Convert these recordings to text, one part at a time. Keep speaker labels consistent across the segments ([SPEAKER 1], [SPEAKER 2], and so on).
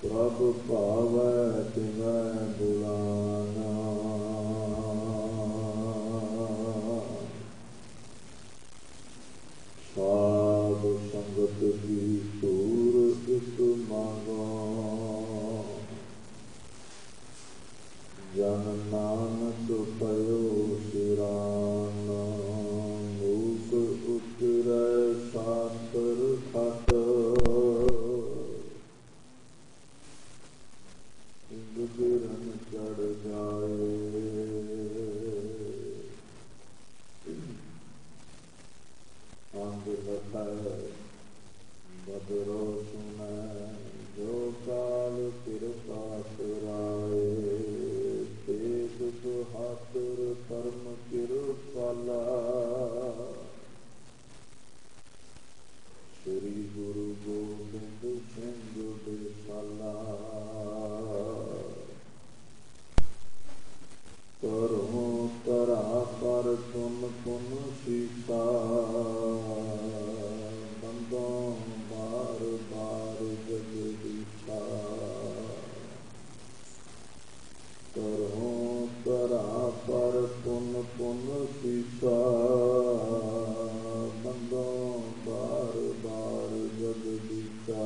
[SPEAKER 1] प्रभ भावै तिवै बुलाना। साध संगत की सूर इस मांगो, जन नानक पयो सिराना। मूक उतरै शास्त्र खट, गुजरन चढ़ जाए। अंग लखै बदरो सुनै, जो काल कृपा सुराए। तेग बहादुर परम कृपाला, श्री गुरु गोबिंद सिंह बिरसाला। करो करा कर पुन पुन सीसा, बंदों बार बार जगदीशा। करो करा पर पुन पुन सीसा, बंदों बार बार जगदीशा।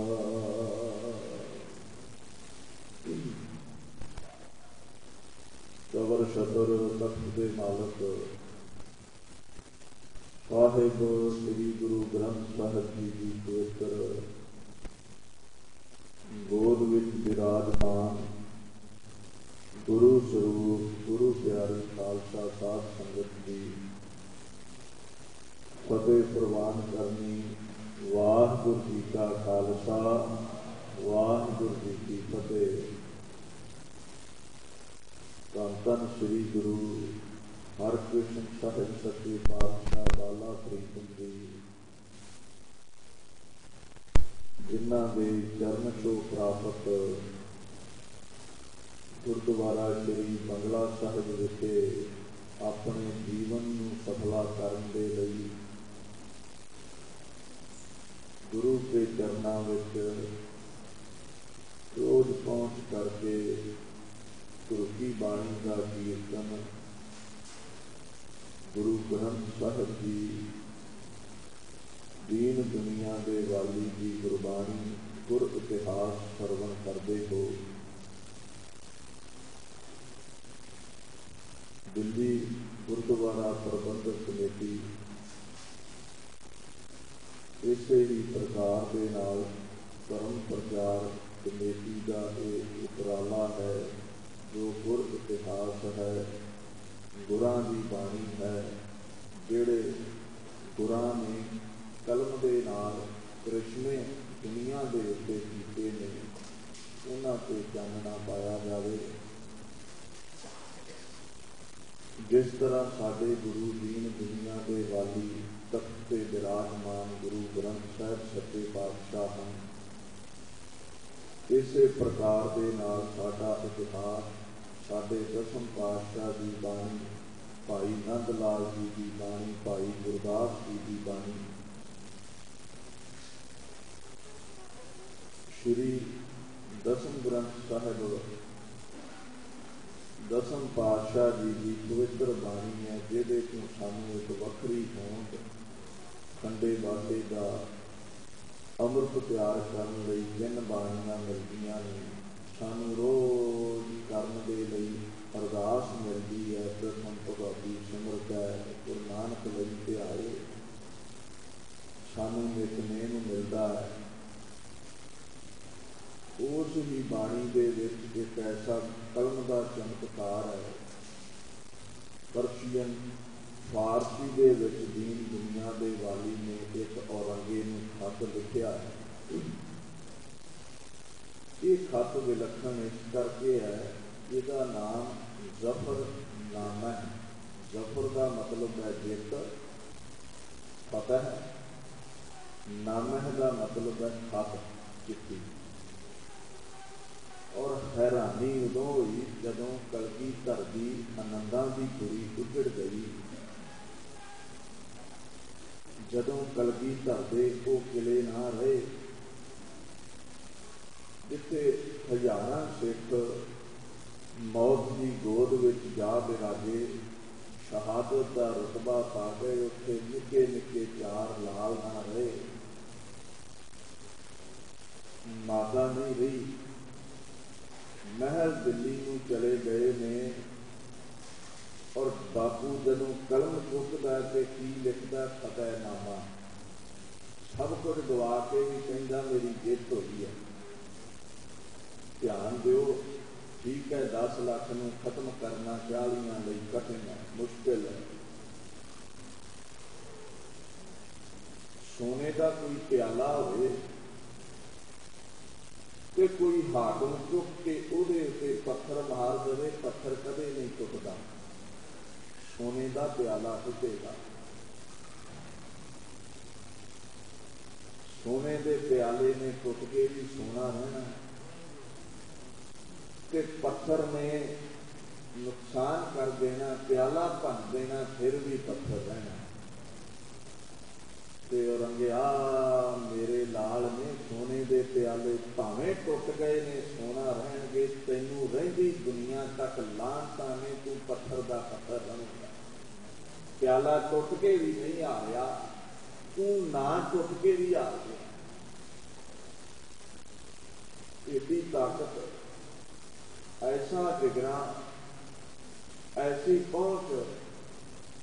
[SPEAKER 1] कबर शतर तख्त दे मालक साहिब श्री गुरु ग्रंथ साहिब जी की पवित्र गोद विच विराजमान गुरु स्वरूप गुरु प्यारे खालसा साध संगत की फतेह प्रवान करनी। वाहिगुरू जी का खालसा, वाहिगुरू जी की फतेह। धन धन श्री गुरु हरकृष्ण साहिब सच्चे पातशाह बाला फरीद जी, जिन्हां दे चरण छो प्राप्त गुरुद्वारा श्री बंगला साहिब विखे अपने जीवन नूं सफला करन दे लई गुरु के चरनां विच रोज पहुंच करके गुरु की बाणी का कीर्तन, गुरु ग्रंथ साहिब जी दीन दुनिया के वाली की गुरबाणी गुर इतिहास सरवण करते हो। दिल्ली गुरुद्वारा प्रबंधक कमेटी इसे ही प्रकार के नाल धर्म प्रचार कमेटी का एक उपराला है, जो गुर इतिहास है, गुरां दी बाणी है, जिहड़े गुरां ने कलम दे नाल करिश्मे दुनिया दे उत्ते कीते ने, उन्हां ते चानना पाया जावे। जिस तरह साडे गुरु दीन दुनिया के वाली तख्त ते विराजमान गुरु ग्रंथ साहिब सच्चे पातशाह हैं, इसे प्रकार के नाल साडा इतिहास, साडे दसम पातशाह की बाणी, भाई नंद लाल जी की बाणी, भाई गुरदास जी की बाणी, श्री दसम ग्रंथ साहिब दसम पातशाह जी की पवित्र बाणी है, जिहदे तो सानू एक वखरी होंद खंडे बाटे का अमृत तैयार करने लई तीन बाणियां मिलदियां ने। सानू रोज करन दे लई अरदास मिलती है, प्रथम भगवती सिमरत है, गुरु नानक लई ध्याए, सानू नितनेम मिलता है। उस ही बाणी दे विच एक ऐसा कलम का चमत्कार है, पर्शियन फारसी दे विच दीन दुनिया के वाली ने एक औरंगे नूं खत लिखिया है। ये खत विलक्षण इस करके है, इसका नाम जफरनामा है। जफर का मतलब है जित, फतह, नामह का मतलब है खत, चिट्ठी। और हैरानी उदों हुई जदों कलगीधर दी आनंदां दी कुड़ी उजड़ गई, जदों कलगीधर दे वो किले ना रहे, जिथे हजारां सिख मौत की गोद विच जा बिराजे, शहादत का रुतबा पा गए, उत्थे निके निके चार लाल ना रहे, माता नहीं रही, महल दिल्ली नूं चले गए ने। और बापू जदों कलम चुकदा ते की लिखदा, फतेहनामा, सब कुछ गवा के भी कहंदा मेरी जित होई है। ध्यान दिओ, ठीक है 10 लाख नूं खत्म करना 40 लई कठिन है, मुश्किल है। सोने का कोई प्याला होवे ते कोई हाकम चुक के उहदे उत्ते पत्थर मार देवे, पत्थर कदे नहीं टुटदा। सोने का प्याला टुटेगा। सोने के प्याले ने टुट के भी सोना रहना, ते पत्थर ने नुकसान कर देना, प्याला भन देना, फिर भी पत्थर रहना। ते औरंगिया मेरे लाल ने सोने के प्याले भावें टुट गए ने, सोना रहणगे, तैनू रहिंदी दुनिया तक लानतां ने, तू पत्थर दा पत्थर रहेगा। प्याला टुट के भी नहीं आ रहा, तू ना टुट के भी आ गया। एडी ताकत, ऐसा जिगरा, ऐसी पहुंच।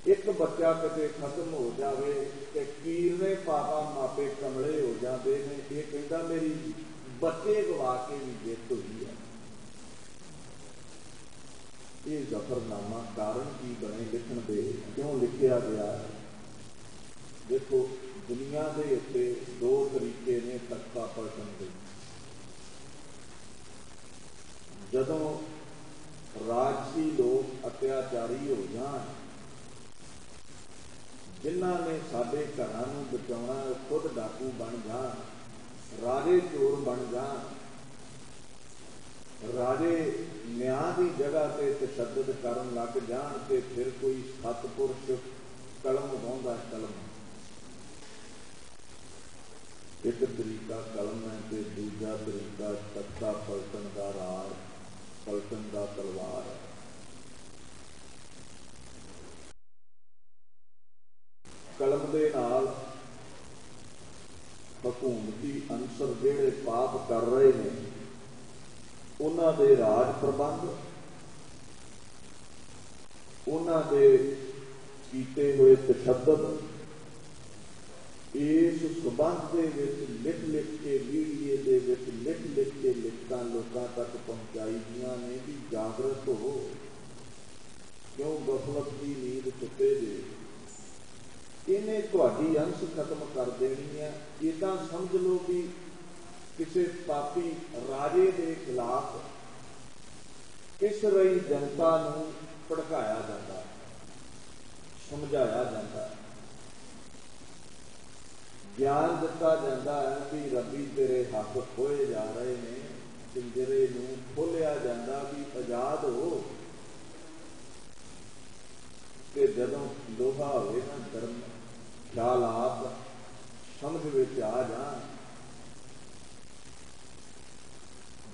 [SPEAKER 1] एक बच्चा कदे खत्म हो जाए कि कीरने पापा मापे कमले हो जाते हैं। ये कहता मेरी बच्चे गवा के भी जित हुई है। ये जफरनामा कारण की बने लिखण दे, क्यों लिखिया गया है? देखो, दुनिया के उत्ते 2 तरीके ने तख्ता पलटन के। जदों राजसी लोग अत्याचारी हो जान, जिन्हां ने साडे घरां नूं बचाउणा, खुद डाकू बन जान, राजे चोर बन जान, राजे न्याय की जगह से तशद्दद करन लग जान, ते फिर कोई सतपुरुष कलम वाहुंदा, कलम एक तरीका कलम है, ते दूजा तरीका तख्ता पलटन का राज, पलटन का तलवार है। कलम दे नाल हकूमती अंसर जिहड़े पाप कर रहे ने, उन्हां दे राज प्रबंध, उन्हां दे कीते हुए तशद्दद, इस संबंध दे विच लिख लिख के, मीडिया दे विच लिख लिख के लिखतां लोकां तक पहुंचाई दियां ने भी जागृत हो, क्यों गफलत की नींद सुते जे। इन्हें तुहाडी अंश खत्म कर देनी है। इदां समझ लो कि किसी पापी राजे के खिलाफ इस रही जनता नूं भड़काया जाता, समझाया जाता, ज्ञान दिता जाता है कि रबी तेरे हक खोए जा रहे हैं, पिंजरे नूं खोलिया जाता भी आजाद हो। कि जदों लोहा होवे ना धर्म, ख्यालात समझ विच आ जान,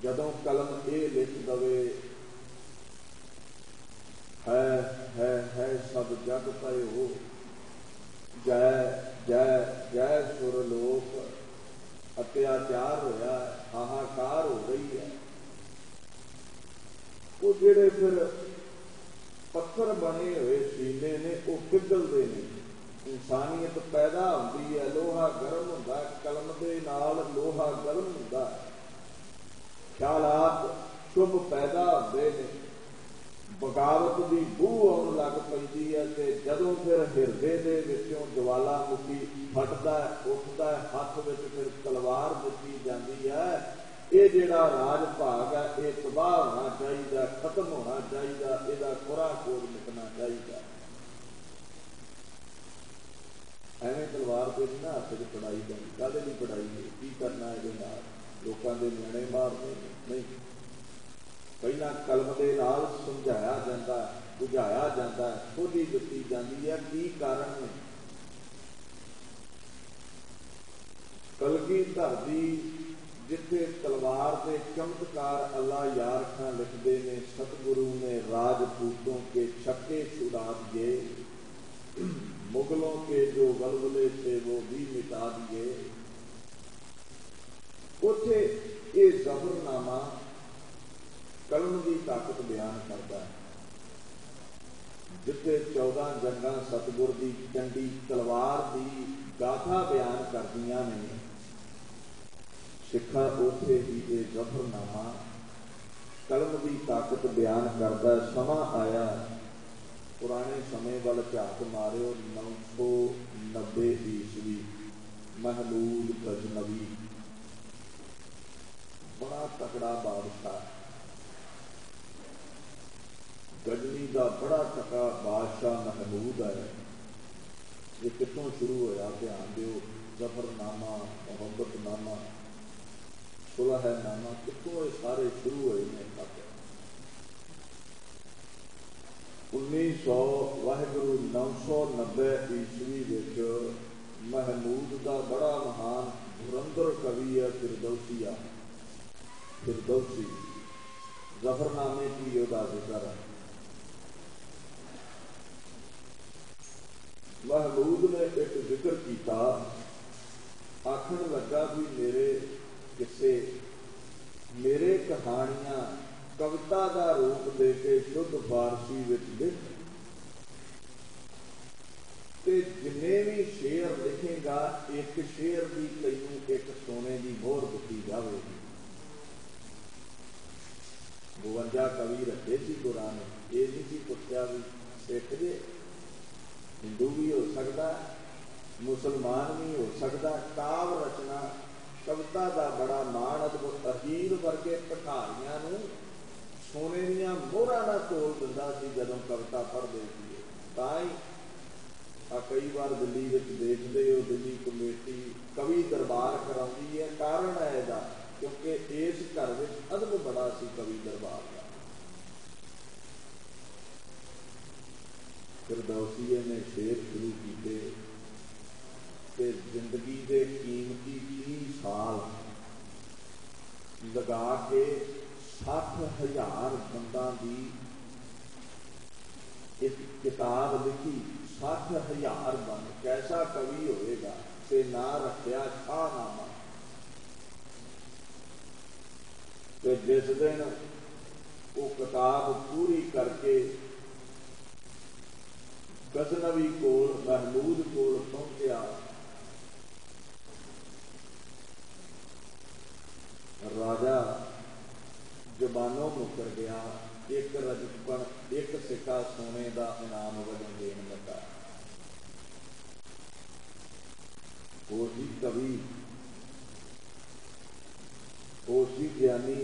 [SPEAKER 1] जदों कलम ये लिख दवे है सब जग पए हो, जय जय जय सुरलोक, अत्याचार होया, हाहाकार हो रही है। वो जिहड़े फिर पत्थर बने हुए सीने ने, वो पिघलते हैं, इंसानियत पैदा होती है, लोहा गर्म होता है, कलम के नाल लोहा गर्म होता है, ख्यालात शुभ पैदा होते हैं, बगावत की बूह आउण लग पैंदी है। ते जदों फिर हिरदे दे विचों ज्वालामुखी फटदा उठदा, हथ विच फिर तलवार दित्ती जाती है। ये जिहड़ा राज भाग है, ये तबाह होना चाहिए, खत्म होना चाहिए, इसका खुरा खोज मिटना चाहिए। एवें तलवार से नहीं ना हथ च पढ़ाई जाती, काहदे लई पढ़ाई है, की करना ये लोगों के नियाणे मारने नहीं। पहला कलम के नाल समझाया जाता, बुझाया जाता, खोजी दिती जाती है की कारण है। कलगीधर दी जिथे तलवार के चमत्कार अल्लाह यार खां लिखते ने, सतगुरु ने राजपूतों के छक्के छुड़ा दिए, मुगलों के जो वलवले थे वो भी मिटा दिए। उथे ये जफरनामा कलम की ताकत बयान करता है। जिथे 14 जंगां सतगुर की चंडी तलवार की गाथा बयान करदियां ने, सिखा उथे ही ये जफरनामा कलम की ताकत बयान करता। समा आया, पुराने समय वाल झात मारियो, 990 ईस्वी, महमूद गजनवी बड़ा तकड़ा बादशाह, गजनी का बड़ा तकड़ा बादशाह महमूद है। ये कितों शुरू होया ध्यान दिओ, जफरनामा, मोहब्बतनामा, सुलहनामा, कितों ये सारे शुरू हुए ने। 1900 वाहिगुरु 990 ईस्वी विच महमूद का बड़ा महान धुरंधर कवि है फिरदौसिया, फिरदौसी जफरनामे की योदा जिक्र है। महमूद ने एक जिक्र किया, आखन लगा भी मेरे किस्से, मेरे कहानियां कविता का रूप दे के शुद्ध फारसी विच लिख, ते जिन्ने भी शेर लिखेगा एक शेर की तैनूं एक सोने की मोहर दिती जाएगी। 52 कवि रखे सी गुरां ने, ये नहीं सी पुछया भी सिख जे, हिंदू भी हो सकता, मुसलमान भी हो सकता। काव रचना कविता का बड़ा मान अदभुत, अहीर वर्गे पठारियां नूं सोने दीयां मोहरां नाल तोल दिंदा सी जदों कविता पढ़दे सी। तां ही कई बार दिल्ली विच देखदे हो, दिल्ली कमेटी कवि दरबार कराउंदी है, कारण है इहदा क्योंकि इस घर विच अदब बड़ा सी कवि दरबार का। फिरदौसीए ने शेर शुरू किए ते जिंदगी के कीमती 30 साल लगा के 60,000 बंदा की एक किताब लिखी। 60,000 बंद, कैसा कवि होएगा, ते ना रखिया शाहनामा। ते जिस दिन वो किताब पूरी करके गजनवी कोल महमूद कोल पहुंचा, राजा जबानों मुकर गया। एक रजपन, एक सिक्का सोने का इनाम वजों देन लगा। वो जी कवि, वो जी ज्ञानी,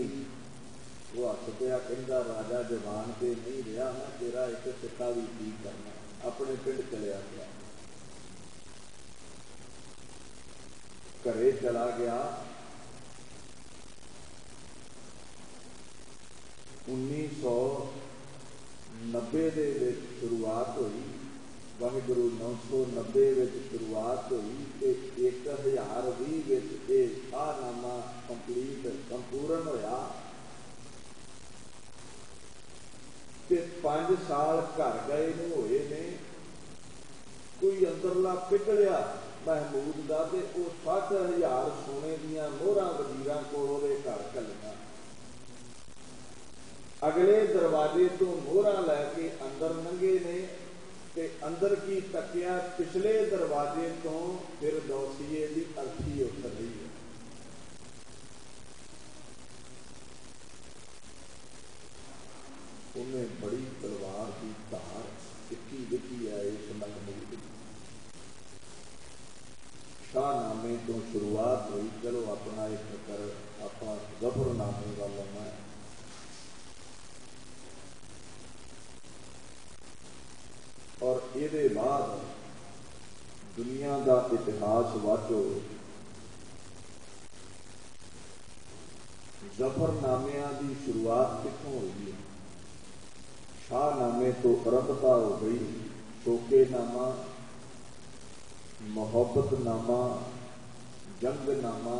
[SPEAKER 1] वो हथ पिया कहंदा राजा जबान से नहीं रहा, मैं तेरा एक सिक्का भी ठीक करना। अपने पिंड चलिया गया, घरे चला गया। 1990 दे विच शुरुआत हुई, वाहिगुरु 990 विच शुरुआत हुई ते 1020 विच ये शाहनामा कंप्लीट संपूर्ण होया। ते 5 साल घर गए नूं होए ने, कोई अंदरला पिघलिया महमूद का, ते वो 60,000 सोने दीयां मोहरां वजीरां कोल ओहदे घर घल्लियां। अगले दरवाजे तो मोहरा लैके अंदर लंघे ने, ते अंदर की तकिया पिछले दरवाजे तो फिरदौसीए की अर्थी उठ रही है। उन्हें बड़ी तलवार की धार टिक्की दिखी है इस महमूद। शाहनामे तो शुरुआत हुई, चलो अपना एक कर आप जफरनामे वाला मैं और ये बाद दुनिया का इतिहास वाचो। जफरनामिया की शुरुआत कितों हुई है? शाहनामे तो आरंभता हो गई। शोकेनामा, मोहब्बतनामा, जंगनामा,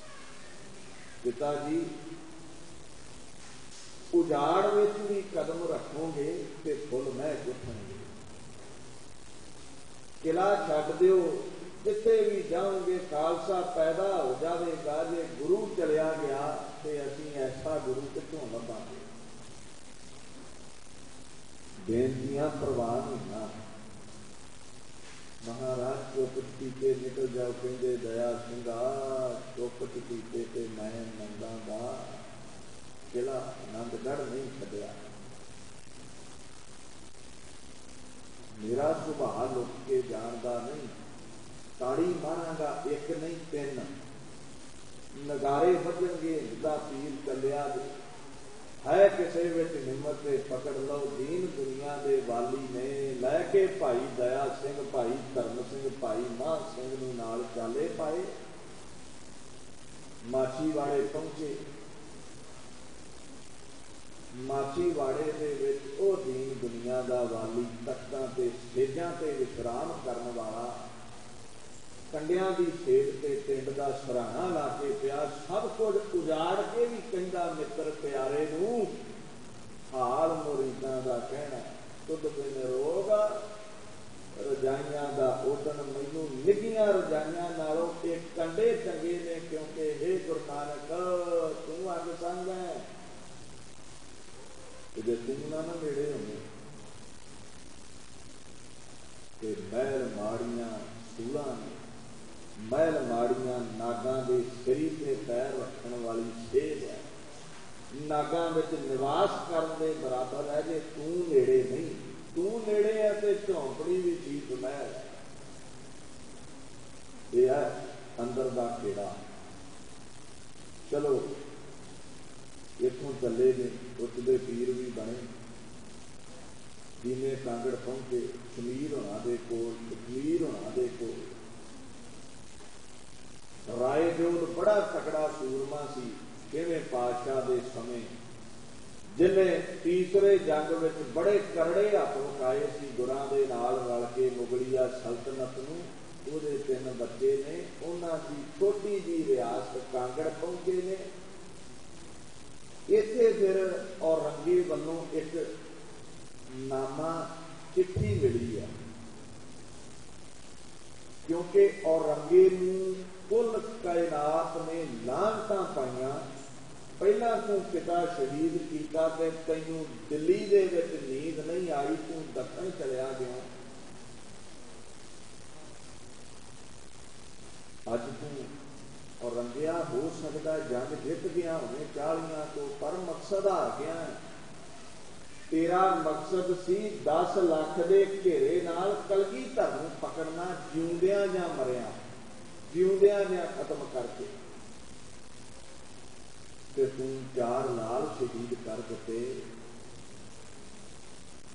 [SPEAKER 1] पिता जी उजाड़ विच भी कदम रखोगे तो फुल महक उठणगे। किला छड्ड दिओ, जिथे भी जाओगे खालसा पैदा हो जाएगा। जे गुरु चलिया गया तो असीं ऐसा गुरु कित्थों लभांगे। बेनतियां प्रवान होना। महाराज चौपट कीते निकल जाओ, कहते दया सिंघा चौपट कीते ते मैं नंदा दा किला आनंदगढ़ नहीं छड्डिया। मेरा सुभाव लुक के जानदा नहीं, ताड़ी मारांगा एक नहीं तीन, नगारे बजणगे हिंदा पीर चलिया है। किसे विच हिम्मत पकड़ लो, दीन दुनिया दे वाली ने लैके भाई दया सिंह, भाई धर्म सिंह, भाई मान सिंह नूं नाल चाले पाए। माछीवाड़े पहुंचे। माछीवाड़े दे विच ओ दीन दुनिया दा वाली तख्तां ते स्टेजां ते विश्राम करन वाला, कंडियां दी सेठ ते पिंड दा सराहना ला के पिया, सब कुछ उजाड़ के भी कहंदा मित्र प्यारे नूं हाल मुरीदां दा कहना। तुद बिन रोग रजाइयां दा ओडन, मैनूं निगियां रजाइयां नालों एक कंडे चंगे ने, क्योंकि हे गुरु नानक तूं अग संग है। जे तू ना नेड़े होने ते महल माड़ियां सूलां ने, महल माड़ियां नागां दे सिरी ते पैर रखण वाली सेज है। नागां विच निवास करन दे बराबर है। जे तू नेड़े नहीं, तू नेड़े है ते झोंपड़ी भी चीज महल है। यह है अंदर दा खेड़ा। चलो इथों चले ने, उठते पीर भी बने। जिमें कांगड़ पहुंचे कमीर होना दे कोल, कमीर होना दे कोल। राय जोध बड़ा तकड़ा सूरमा सी, किवें पातशाह दे समय, जिन्हें तीसरे जंग विच बड़े करड़े हथ मुकाए सी गुरां दे नाल रल के मुगलिया सल्तनत नूं। उहदे 3 बच्चे ने, उन्हां दी छोटी जी रियासत कांगड़ पहुंचे ने। इत्थे फिर औरंगजेब वालों एक नामा चिट्ठी मिली है, क्योंकि औरंगजेब नूं कुल कायनात ने लानतां पाईयां। पहला तू पिता शहीद कीता ते तैनूं दिल्ली दे विच नींद नहीं आई, तू दक्खण चलिया गया। अज तू औरंगिया हो सकता जंग जित गया होने 40 तो, पर मकसद हार गया। तेरा मकसद सी 10 लाख दे घेरे नाल कलगीधर नूं पकड़ना, जिउंदियां जां मरिया, जिउंदियां जां खत्म करके। ते तू 4 लाल शहीद कर दिते,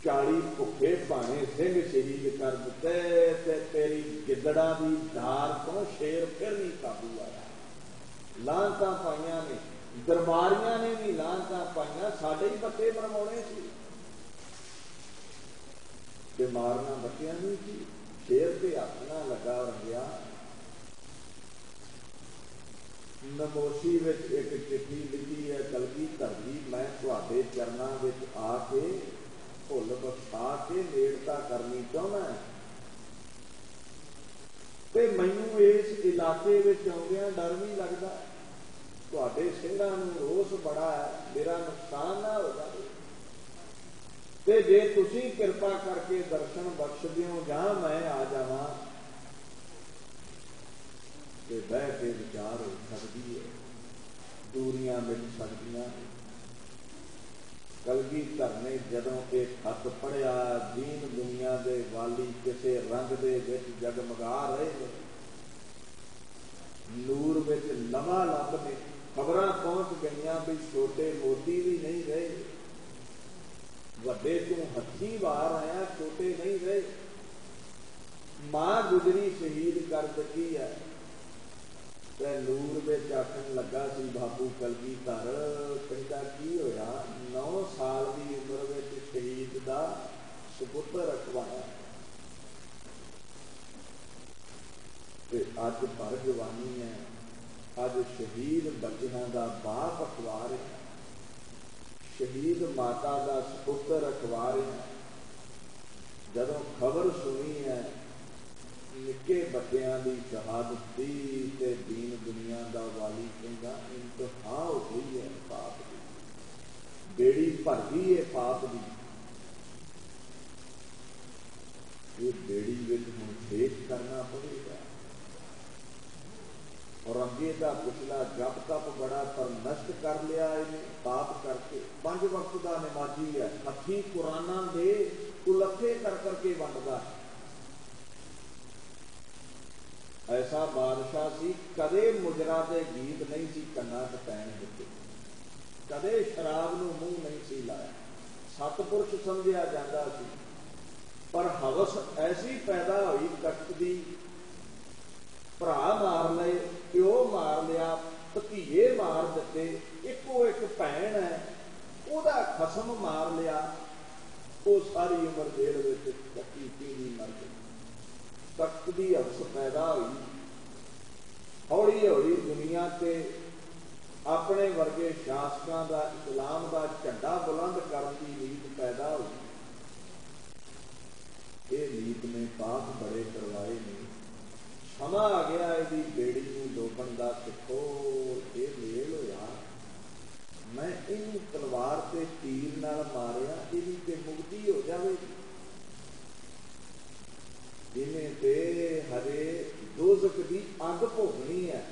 [SPEAKER 1] 40 भुखे भाने सिंह शहीद कर दिते। ते तेरी गिदड़ा दी धार तो शेर फिर नहीं काबू आया। लानतां पाईयां ने, दरबारियां ने भी लानतां पाईयां। साडे ही बच्चे मरवाने सी ते मारना बच्चियां नहीं सी। शेर ते हथ ना लगा रंगिया। नमोशी विच एक चिट्ठी लिखी है कलगीधर दी, मैं तुहाडे चरनां विच आके भुल बखा के नेड़ता करनी चाहुंदा है। ते मैनूं इस इलाके विच आउंदिआं डर भी लगदा, तुहाडे सिंघां नूं रोस बड़ा है, मेरा नुकसान ना हो जाए। ते जे तुसीं किरपा करके दर्शन बख्श दिओ जां मैं आ जावां ते बह के विचार हो सकदी है, दूरियां मिट सकदियां। कलगीधर ने जदों एक खत पढ़िया, दीन दुनिया दे वाली किसे रंग दे विच जगमगा रहे ने, नूर विच लम्हा लभ ने। खबरां पहुंच गईयां भी छोटे मोती भी नहीं रहे, वड्डे तू हथी वार आया, छोटे नहीं रहे। मां गुजरी शहीद कर दिती है। ते नूर विच आखण लगा सी बाबू कलगीधर, कहता की होया, 9 साल की उम्र विच शहीद दा सुपुत्र रखवाया ते अज भर जवानी है, अज शहीद बच्चों का बाप अखबार है, शहीद माता का सपुत्र अखबार है। जदों खबर सुनी है निके बच्चों की शहादत की ते दीन दुनिया का वाली कहता इंतहा हो गई है पाप की, बेड़ी भर गई है पाप की। ये बेड़ी विच हुण फेस करना पड़ेगा। और अगे का पिछला जप तप बड़ा पर नष्ट कर लिया इन्हें पाप करके। 5 वक्त का नमाजी है, हथी कुराना दे कुलखे कर करके वंडदा है। ऐसा बादशाह सी, कदे मुजरा दे गीत नहीं सी कन्ना च पैन दिते, कदे शराब नूं मूंह नहीं सी लाया। सतपुरुष समझिया जाता सी, पर हवस ऐसी पैदा हुई कष्ट दी, भरा मार ले, प्यो मार लिया, भतीए मार दिते, इको एक भैन है उहदा खसम मार लिया। वो सारी उम्र जेल विच कटी पीली मर गई। कष्ट की हवस पैदा हुई, हौली हौली दुनिया से अपने वर्गे शासकों का इस्लाम का झंडा बुलंद करने की नीत पैदा हुई। ये नीत ने पाप बड़े करवाए ने। समा आ गया यदि बेड़ी में डोबन का, सिखो ये मेल होया, मैं इन तलवार से तीर नाल मारिया, इहदी ते मुक्ति हो जाएगी। इन्हें ते हरे दोजख की अग भोगनी है।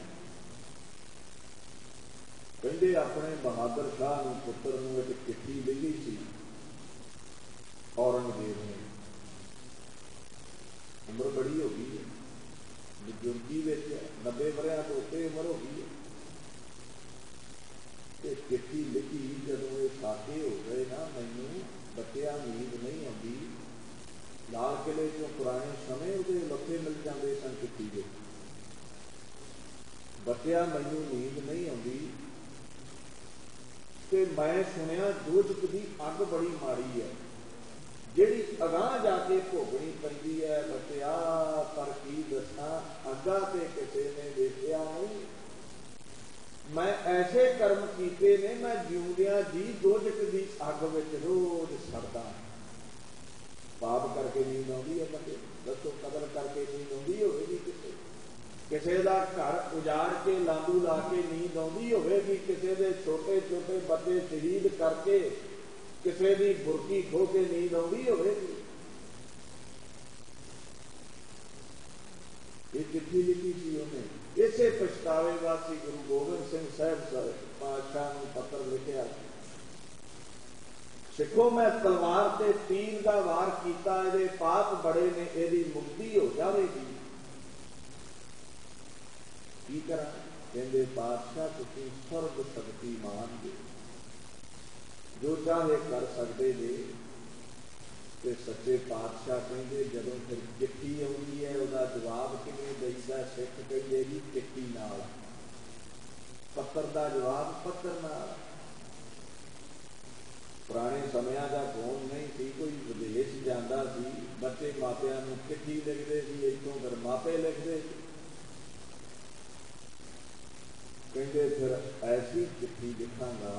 [SPEAKER 1] कहते अपने बहादुर शाह नूं पुत्र नूं एक चिट्ठी लिखी सी औरंगजेब ने। उम्र बड़ी हो गई है, बुजुर्गी विच 90 वरियां तो उत्ते उम्र हो गई है। चिट्ठी लिखी जदों ये साके हो गए ना, मैनू बच्चिया नींद नहीं आती। लाल किले चों पुराने समय उहदे लफे मिल जाते सन चिट्ठी के, बच्चिया मैनू नींद नहीं आती ते मैं सुनिया दोजख की अग बड़ी माड़ी है, जिहड़ी अगां जाके भोगनी पैंदी है बच्चिया। पर की दसां अगा ते किसी ने देखिया नहीं। मैं ऐसे कर्म कीते ने, मैं जिउंदियां जी दोजख की अग विच रोज सड़दा। पाप करके नींद आती है बंदे, दसो कदर करके नींद आती होगी, किसी का घर उजाड़ के लांदू ला के नींद आती होगी, किसी के छोटे छोटे बच्चे शहीद करके किसी की बुरकी खो के नींद आती होगी। ये चिट्ठी लिखी थी उन्हें, इसे पछतावे वासी गुरु गोबिंद सिंह साहब पातशाह ने पत्र लिखा, सिखो मैं तलवार से तीर का वार किया, ये पाप बड़े ने, यदि मुक्ति हो जाएगी। की करा? कहते पातशाह तुसीं सर्व शक्तिमान जे, जो चाहे कर सकते जे। ते सच्चे पातशाह कहते जदों फिर चिट्ठी आउंदी है उसका जवाब किवें देईदा? सिख कहते जी चिट्ठी नाल, पत्र का जवाब पत्र नाल। पुराने समय का फोन नहीं थी, कोई विदेश जाता सी, बच्चे मापिया नूं चिट्ठी लिखते सी, इत्थों फिर मापे लिखते। कहते फिर ऐसी चिट्ठी लिखांगा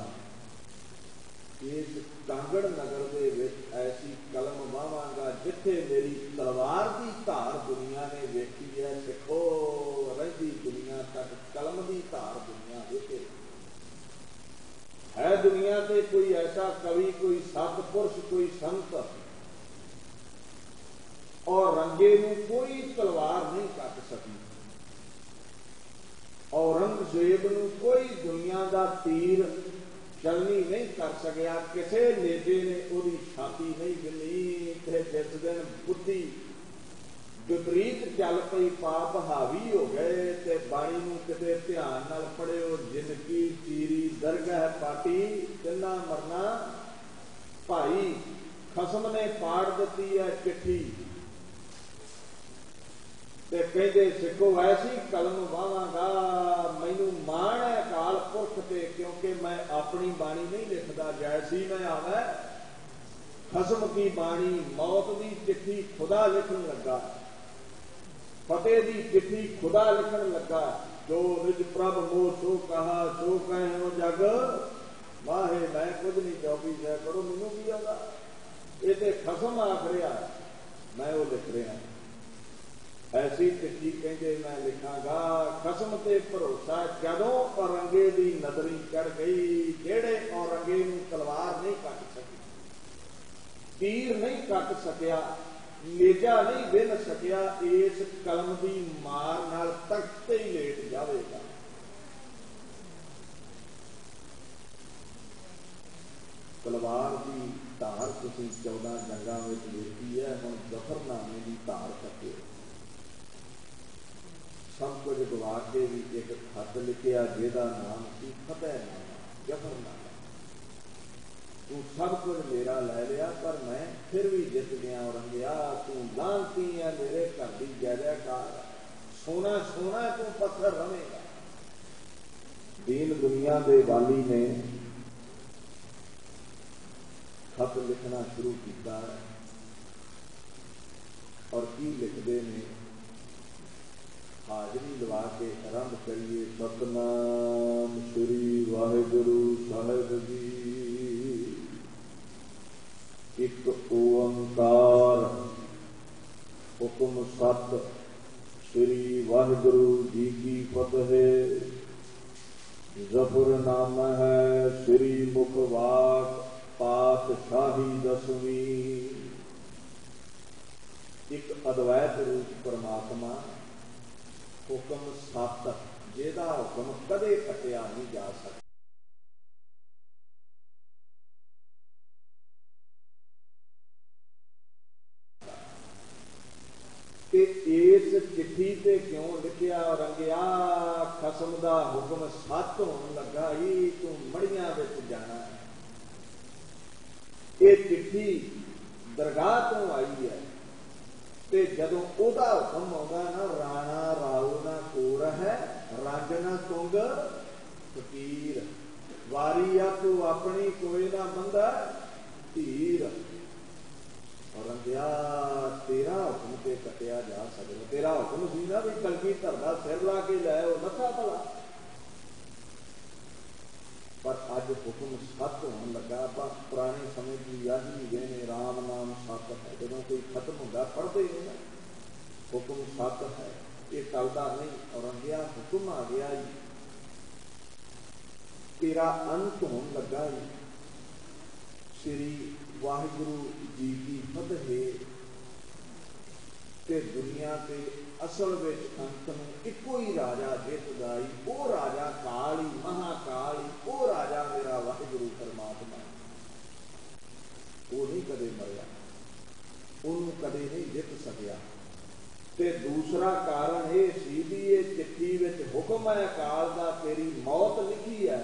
[SPEAKER 1] इस कांगड़ नगर दे विच ऐसी कलम वावांगा जिथे मेरी तलवार की धार दुनिया ने वेखी है। सिखो रहिंदी दुनिया तक कलम की धार दुनिया वेखे। है दुनिया से कोई ऐसा कवि, कोई सतपुरुष, कोई संत, और रंगे नूं कोई तलवार नहीं कट सकी। औरंगजेब नूं कोई दुनिया का तीर चलनी नहीं कर सकिया, किसी नेते ने उहदी छाती नहीं गिनी। ते जिस दिन बुद्धि विपरीत चल पई, पाप हावी हो गए, ते बाणी नूं किते ध्यान नाल पढ़िओ, जिनकी चीरी दरगाह पाटी तिन्ना मरना भाई। खसम ने पाड़ दिती है चिट्ठी, ते कहते सिखो ऐसी कलम वावांगा, मैनू माण है अकाल पुरख ते, क्योंकि मैं अपनी बाणी नहीं लिखता, जैसी मैं आवे खसम की बाणी। मौत की चिट्ठी खुदा लिखन लगा, फतेह की चिट्ठी खुदा लिखन लगा। जो निज प्रभ मोह सो कहा सो कहो जग माहे। मैं कुछ नहीं चौकी है करो मैनू की आगा, ये तो खसम आख रहा, मैं वो लिख रहा। ऐसी चिट्ठी कहते मैं लिखागा, खसम ते भरोसा जदों औरंगे दी नदरी चढ़ गई, जेड़े औरंगे नूं तलवार नहीं कट सकी, तीर नहीं कट सकिया, नेजा नहीं बिन सकिया, इस कलम की मार नाल तख्त ही लेट जाएगा। तलवार की धार तुसीं 14 जंगां विच देखी है, हुण जफरनामे की धार कटे, सब कुछ गवा के भी एक खत लिखिया जिहदा नाम सी फतेहनामा, जफरनामा। तू सब कुछ मेरा लै लिया पर मैं फिर भी जित गया औरंगिया, तू लांती है मेरे घर की जयकार, सोना सोना तू पत्थर रवेगा। दीन दुनिया के वाली ने खत लिखना शुरू किया और की लिखते ने, हाजरी लवा के आरंभ करिए। सतनाम श्री वाहिगुरु साहिब जी, एक ओंकार हुक्म सत, श्री वाहिगुरु जी की फतेह। जफरनामा है श्री मुखवाक पातशाही 10वीं। एक अद्वैत रूप परमात्मा, हुक्म सत, जिहदा हुक्म कदे कटिया नहीं जा सकता। इस चिट्ठी से क्यों लिखिया औरंगिया, खसम दा हुक्म सत होने लगा ही, तू मड़ियां विच जाना। ये चिट्ठी दरगाह तो आई है, ते जदों ओदा हुक्म आउंदा ना, राणा राव ना कोर है, रंग ना तुंग फकीर, वारी आ तू अपनी कोई ना बंदा धीर। औरंगिया तेरा हुक्म ते कटिया जा सकता, तेरा हुक्म सी ना भी कलगीधर दा सिर ला के लै नथा भला, पर अज हुक्म सत होने लगा। पुराने समय की याद नहीं गए ने, राम नाम सत है, जदों कोई खत्म होगा पढ़ते ही नहीं ना, हुक्म सत है, ये टलदा नहीं। औरंगिया हुक्म आ गया ही, तेरा अंत होने लगा ही। श्री वाहिगुरु जी की फतेह। ते दुनिया के असल विच अंत नूं इको ही राजा जितदा ही, वो राजा काल ही, महाकाल ही, वो राजा मेरा वाहिगुरु परमात्मा, वो नहीं कदे मरिया, उन्होंने कदे नहीं जित सकिया। ते दूसरा कारण यह सी भी ये चिट्ठी विच हुक्म है अकाल दा, तेरी मौत लिखी है,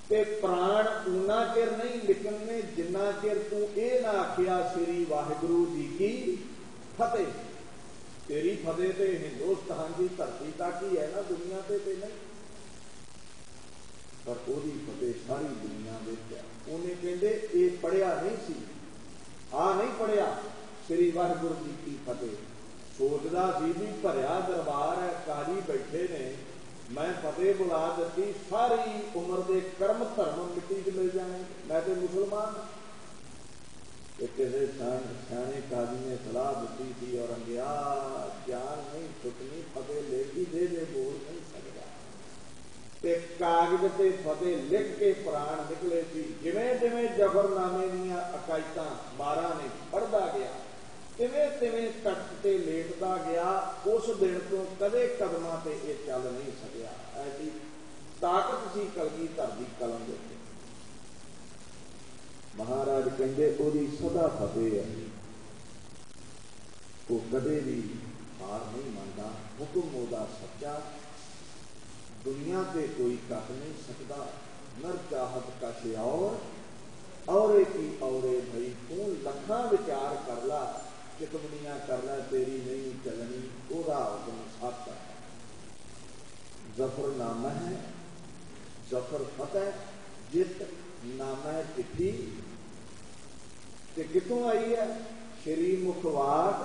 [SPEAKER 1] ते प्राण उन्ना चिर नहीं लिखने जिन्ना चिर तू ये ना आखिया श्री वाहिगुरु जी की फतेह। तेरी फतेह तो हिंदुस्तान की धरती तक ही है ना, दुनिया से नहीं, पर ओदी फतेह सारी दुनिया विच है। उन्हें कहते ये पढ़िया नहीं सी, आ नहीं पढ़िया श्री वाहिगुरु जी की फतेह, सोचदा सी भी भरिया दरबार है, काजी बैठे ने, मैं फतेह बुला दी, सारी उम्र के कर्म धर्म मिट्टी च मिल जाने, मैं तो मुसलमान। किसी सियाने काजी ने सलाह दी थी, औरंगिया जान नहीं छुटनी, फतेह लेगी दे बोल नहीं सकता। ते कागज ते फतेह लिख के प्राण निकले सी। जिवें जिवें जफरनामे दीआं अकायतां 12 ने पढ़दा गया, तिवें तिवें तख्त ते लेटदा गया। उस दिन तो कदे कदमां ते ये चल नहीं सकिया। ऐसी ताकत सी कलगीधर दी कलम दे। महाराज कहंदे ओदी सदा फतेह है, वो कदे भी हार नहीं मानता। हुक्म ओदा सच्चा, दुनिया से कोई कट नहीं सकता। नर चाहत कश और की औरे भई, तू लखा विचार कर ला, चितवनियां कर ला, तेरी नहीं चलनी, ओदा हुक्म सत है। जफरनामा है, जफर फतेह, जित नामा है चिट्ठी, ते कितों आई है? श्री मुखवाक,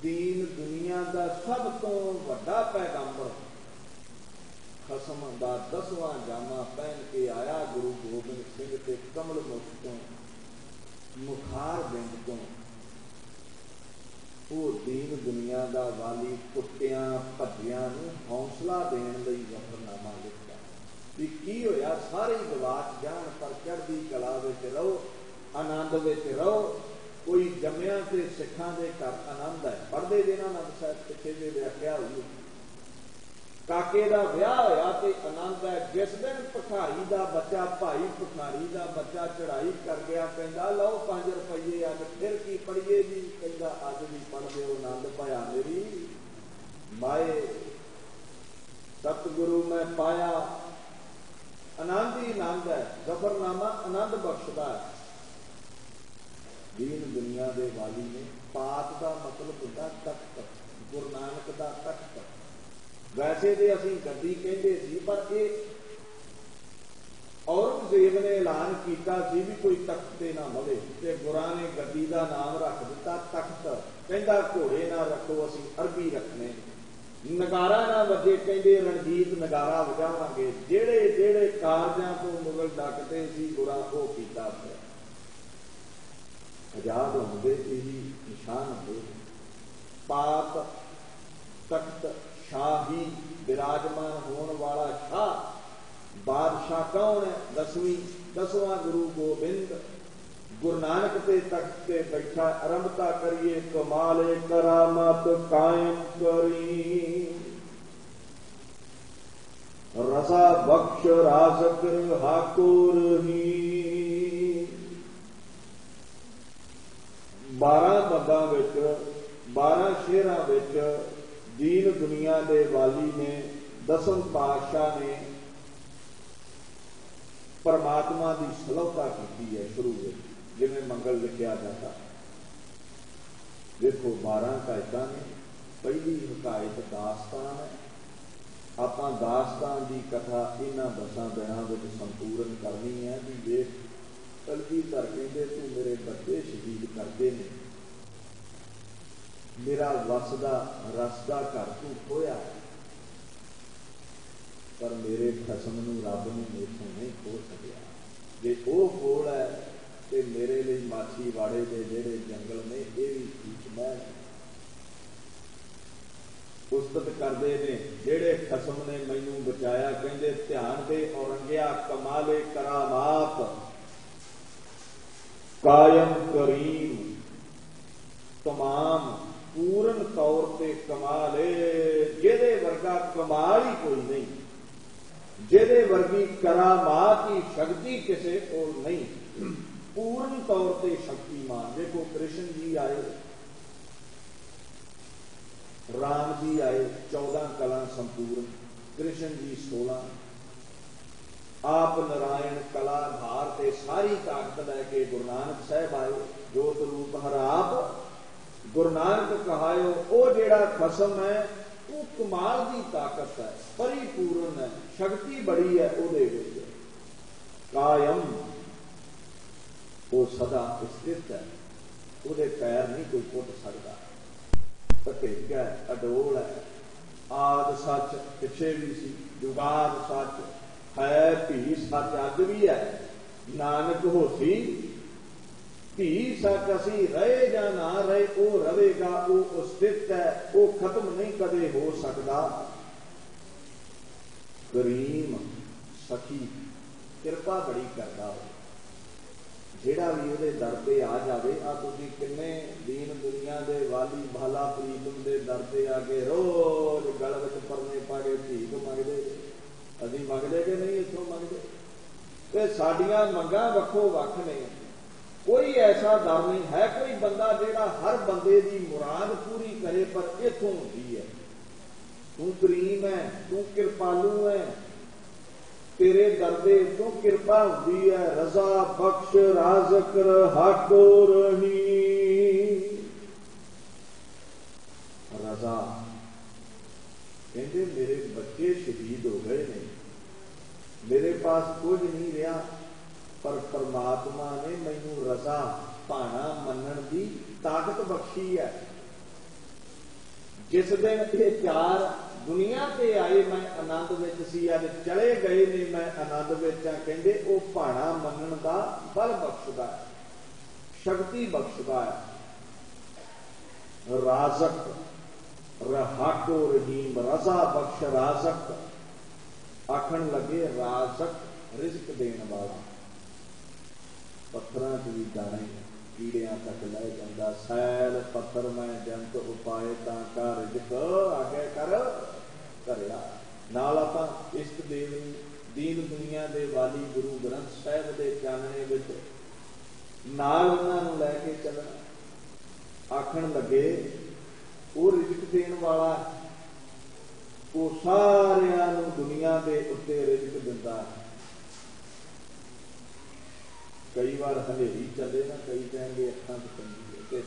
[SPEAKER 1] दीन दुनिया का सब तो वड्डा पैगंबर खसम का 10वां जामा पहन के आया गुरु गोबिंद सिंह के कमल मुख तो मुखार बिंद तो वो दीन दुनिया का वाली कुत्तियां भज्जियां नूं हौसला देने लई जफरनामा लिखता भी की होया सारे गवाच जान पर चढ़दी कला विच रहो आनंद विच रहो कोई जम्मिया ते सिखां दे घर आनंद है पढ़दे जे ना आनंद साहब पिछे जे व्याख्या हुई काके दा विआह होया ते आनंद है जिस दिन भखारी दा बच्चा भाई भखारी दा बच्चा चढ़ाई कर गया कहंदा लो 5 रुपये अज फिर की पढ़िए जी कहंदा अज भी पढ़ दो आनंद पाया मेरी माए सतगुरु मैं पाया आनंद ही आनंद है जफरनामा आनंद बख्शदा है दीन दुनिया दे वाली ने पात का मतलब होता तख्त गुरु नानक का तख्त वैसे तो असी गद्दी कहते सी पर औरंगजेब ने ऐलान किया भी कोई तख्त ते ना मवे ते गुरां ने गद्दी का नाम रख दिता तख्त कहंदा घोड़े ना रखो असी अरबी रखने नगारा ना वजे कहंदे रणजीत नगारा वजावांगे जेड़े जेड़े कारजां तो मुगल डकते सी गुरां वो कीता आजाद होंदे यही निशान होंदे पात तख्त शाही विराजमान होने वाला शाह बादशाह कौन है 10वां गुरु गोबिंद गुरु नानक के तख्त से बैठा आरंभता करिए कमाले करामत कायम करी रसा बख्श रासकर हाकुर ही 12 बंदा विच 12 शेरां विच दीन दुनिया दे वाली ने 10वें पातशाह ने परमात्मा की सलौता की है शुरू में जिवें मंगल लिखिया जाता देखो 12 हकायतां ने पहली हकायत दास्तान है आपां दास्तान की कथा इन्हां 10 दिनां विच संपूर्ण करनी है भी देख कलगीधर कहंदे तू मेरे बच्चे शहीद करदे ने मेरा वसदा रसदा घर तू खोया पर मेरे खसम नूं रब नूं मेथों नहीं खो सकिया जे वो कोल है तो मेरे लिए माछी वाड़े के जेड़े जंगल ने ये भी ठीक मैं उस्तत करते ने जेड़े खसम ने मैनू बचाया कहंदे ध्यान दे औरंगिया कमाले करामात कायम करीम तमाम पूर्ण तौर पर कमाल जेदे वर्गा कमाल ही कोई नहीं जेदे वर्गी करामात की शक्ति किसी को नहीं पूर्ण तौर पर शक्तिमान देखो कृष्ण जी आए राम जी आए 14 कला संपूर्ण कृष्ण जी 16 आप नारायण कलाधार से सारी ताकत लैके गुरु नानक साहब आए जोत रूप हर आप गुरु नानक कहायो वो जेड़ा खसम है वो कमाल की ताकत है परिपूर्ण है शक्ति बड़ी है उहदे विच कायम वो सदा स्थित है उहदे पैर नहीं कोई पुट सकता पटेक है अडोल है आद सच पिछे भी सी जुगाद सच है भी सच अज भी है नानक होसी भी सच असी रहे या ना रहे वो रहेगा वो स्थित है वो खत्म नहीं कदे हो सकता करीम सखी कृपा बड़ी करता हो जेड़ा भी वो दर पे आ जाए आ तुसी किन्ने दीन दुनिया दे वाली भाला प्रीतम दे दर पे आके रोज गल विच परने पा के भीख मंगदे असीं मंगदे कि नहीं इत्थों मंगदे ते साडियां मंगां वक्खो वक्ख ने कोई ऐसा दर नहीं है कोई बंदा जेड़ा हर बंदे की मुराद पूरी करे पर इथों होती है तू करीम है तू कृपालू है तेरे दर दे इथों कृपा होती है रजा बख्श राज़क हाको रही रजा कहते मेरे बच्चे शहीद हो गए ने मेरे पास कुछ नहीं रहा पर परमात्मा ने मैनू रजा भाना मनन की ताकत बख्शी है जिस दिन ये 4 दुनिया ते आए मैं आनंद विच सी, अज चले गए ने मैं आनंद विच आ। कहंदे ओ भाणा मनण दा बल बख्शदा है, शक्ति बख्शदा है। राजक रहाको रहीम, रजा बख्श राजक। आखण लगे राजक रिजक देण वाला। पत्थरां च भी दाणे कीड़ियां तक लै जांदा। सैल पत्थर मैं जंत उपाए तां रिजक आगे कर करिया। नाल आपां इष्ट देव दीन दुनिया दे वाली गुरु ग्रंथ साहिब दे चानणे विच नाल उन्हां नूं लै के चलना। आखण लगे वो रिजक देण वाला, वो सारियां नूं दुनिया दे उत्ते रिजक दिंदा है। कई बार हनेरी चले ना, कई कहेंगे अखां च चंगी है।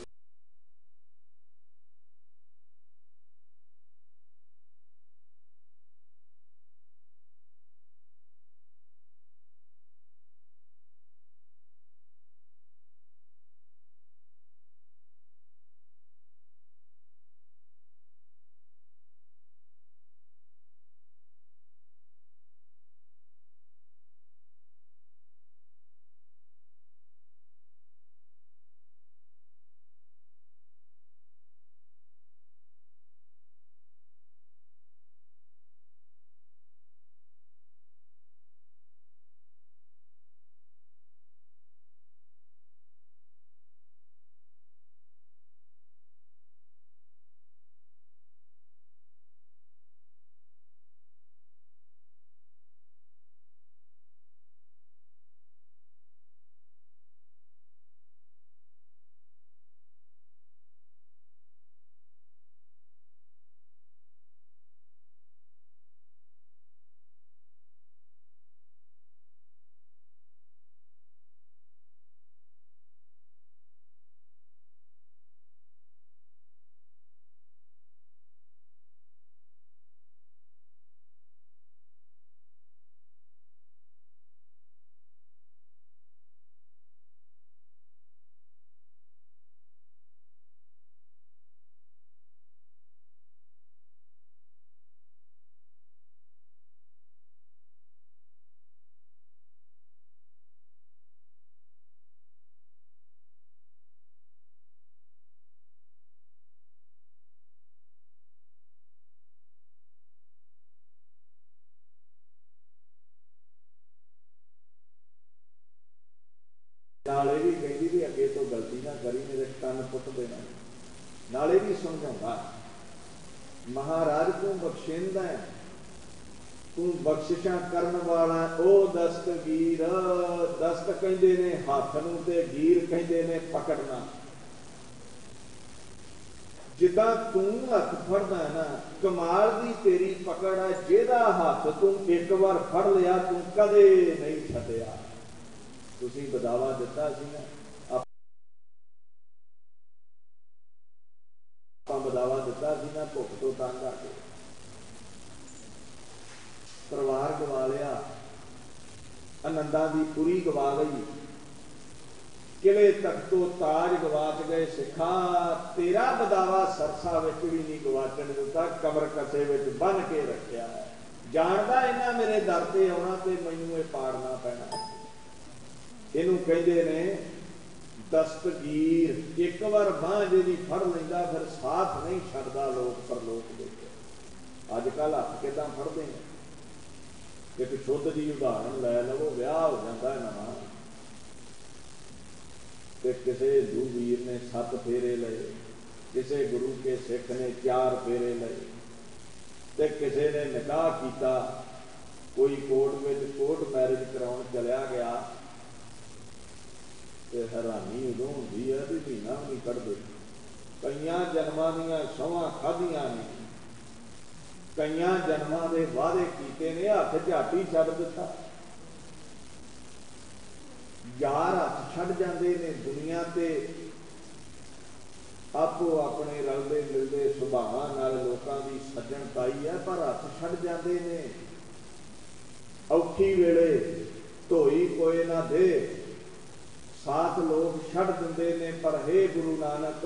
[SPEAKER 1] नाले भी कहती भी अगे तो गलती ना करी, मेरे कन पुट देना। नाले भी समझाता महाराज तू बख्शेंदा है, तू बख्शिशा करन वाला। ओ दस्तगीर, दस्त कहंदे ने हथ नूं ते गीर कहंदे ने पकड़ना। जिदा तू हथ फड़दा है ना, कमाल दी तेरी पकड़ है। जिहदा हथ तू एक बार फड़ लिया तू कदे नहीं छड्डिया। तुसीं बदावा दिता सी ना, आपां बदावा दिता सी ना, भुख तो तंग आ के परिवार गवा लिया, आनंदां दी पुरी गवा लई, किले तख्तो ताज गवाच गए। सिखा तेरा बदावा सरसा विच भी नहीं गवाचण दिता, कमर कसे विच बन के रखिया है। जानदा इन्हां मेरे दर ते आउणा ते मैनूं इह पाड़ना पैना। इहनूं कहंदे ने दस्तगीर। एक बार बांह जी फड़ लैंदा फिर साथ नहीं छड्डदा लोक परलोक दे। अजकल हथ किदां फड़दे ने। एक शुद्ध की उदाहरण लै लवो, विआह हो जाता है नवां ते किसी हिंदू वीर ने 7 फेरे लए, किसी गुरु के सिख ने 4 फेरे लए, ते किसी ने निकाह किया, कोई कोर्ट मैरिज कराउण चलिया गया। ते हैरानी उदों हुंदी है भी महीना भी नहीं कढ़दे। कईयां जन्मां दीयां सौहां खाधियां ने, कईयां जन्मां दे वादे कीते ने, हथ झट ही छड्ड दिता। यार हथ छड्ड जांदे ने दुनिया ते, आपो अपने रलदे मिलदे सुभावां नाल लोकां दी सज्जणताई है, पर हथ छड्ड जांदे ने। औखी वेले धोई कोई ना दे, साथ लोग छड़ दिंदे ने, पर हे गुरु नानक,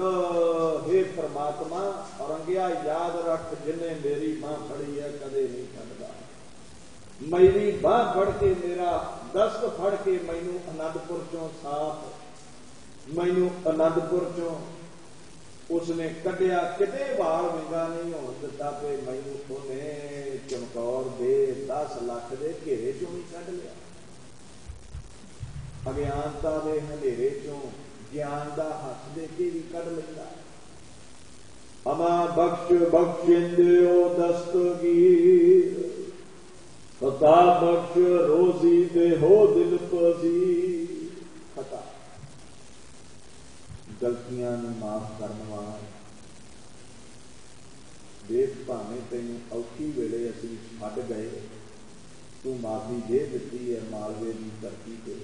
[SPEAKER 1] हे परमात्मा, औरंगिया याद रख, जिन्हें मेरी बांह फड़ी है कदे नहीं छड्डदा। मेरी बांह फड़ के, मेरा दस्त फड़ के मैनू आनंदपुर चों साफ, मैनू आनंदपुर चों उसने कढ़िया, किते वाल विंगा नहीं होण दिता पे मैनू उन्हें चमकौर दे 10 लाख दे घेरे चों ही कढ़ लिया। अज्ञानता दे हनेरे चों ज्ञान दा हथ दे के भी कढ़ लेंदा। अमा बख्श बख्शिंदियो दस्तगीर, खता बख्श रोजी दे हो दिल पजीर। खता गलतियां नूं माफ करन वाला, देख भावें तैनूं औखी वेले असीं छड्ड गए, तू माफी दे दित्ती है मालवे की धरती ते।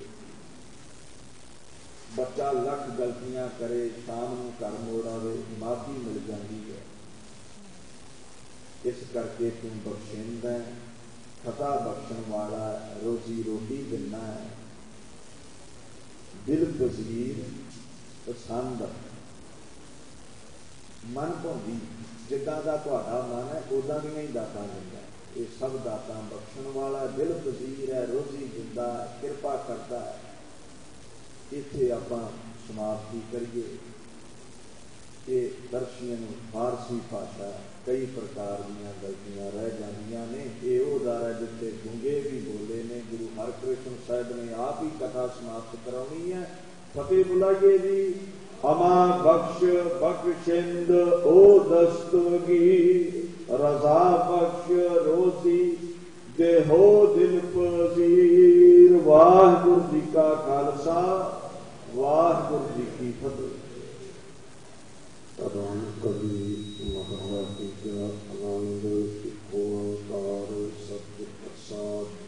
[SPEAKER 1] बच्चा लख गलतियां करे, शाम नूं घर मोड़ आवे, माफी मिल जाती है। इस करके तू बख्शिंदा है, खता बख्शण वाला, रोजी रोटी दिना है, दिल पजीर पसंद, मन भावी जिदा का तुहाडा मन है उदा दी ही दातां दिंदा है। ये सब दातां बख्शण वाला, दिल पजीर है, रोजी दिंदा है, किरपा करता है। इत्थे आपां समाप्ति करिए। ये दर्शियन फारसी भाषा कई प्रकार दीयां गलतियां रह जांदियां ने। ये वो दर है जिथे गूंगे भी बोले ने। गुरु हरकृष्ण साहिब ने आप ही कथा समाप्त करानी है। फतेह बुलाइए जी। अमा बख्श बख्शिंद ओ दस्तगीर, रजा बख्श रोजी देहो दिल पजीर। वाहिगुरू जी का खालसा, वाहिगुरू जी की फतेह।
[SPEAKER 2] राम कवि महाराज आनंद ओंकार सत्य प्रसाद।